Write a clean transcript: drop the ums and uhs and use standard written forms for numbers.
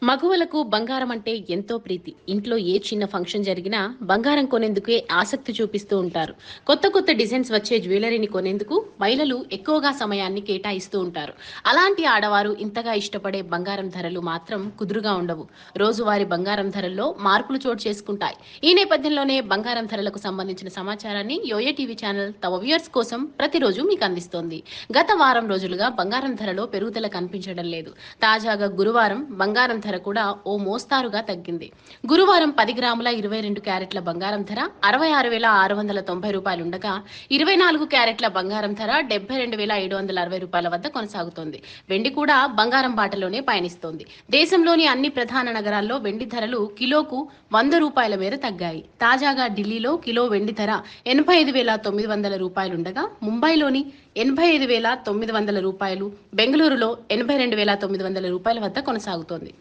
మగువలకు బంగారం అంటే ఎంతో ప్రీతి. ఇంట్లో ఏ చిన్న ఫంక్షన్ జరిగినా బంగారం కొనేందుకే ఆసక్తి చూపిస్తూ ఉంటారు. కొత్త కొత్త డిజైన్స్ వచ్చే జ్యువెలరీని కొనేందుకు మహిళలు ఎక్కువగా సమయాన్ని కేటాయిస్తూ ఉంటారు. అలాంటి ఆడవారు ఇంతగా ఇష్టపడే బంగారం ధరలు మాత్రం కుదురుగా ఉండవు. రోజువారీ బంగారం ధరల్లో మార్పులు చోటు చేసుకుంటాయి. ఈ నేపథ్యంలోనే బంగారం ధరలకు సంబంధించిన సమాచారాన్ని యోయే టీవీ ఛానల్ తమ వ్యూయర్స్ కోసం ప్రతిరోజు మీకు అందిస్తోంది. గత వారం రోజులుగా బంగారం ధరలో పెరుగుదల కనిపించడం లేదు. తాజాగా గురువారం బంగారం ధర కూడా ఓ మోస్తారుగా తగ్గింది. గురువారం 10 గ్రాముల 22 క్యారెట్ల బంగారం ధర 66,690 రూపాయలుండగా 24 క్యారెట్ల బంగారం ధర 72,760 రూపాయల వద్ద కొనసాగుతోంది. వెండి కూడా బంగారం బాటలోనే పయనిస్తోంది. దేశంలోని అన్ని ప్రధాన నగరాల్లో వెండి ధరలు కిలోకు 100 రూపాయల మేర తగ్గాయి. తాజాగా ఢిల్లీలో కిలో వెండి ధర 85,900 రూపాయలుండగా ముంబైలోని 85,900 రూపాయలు, బెంగళూరులో 82,900 రూపాయల వద్ద కొనసాగుతోంది.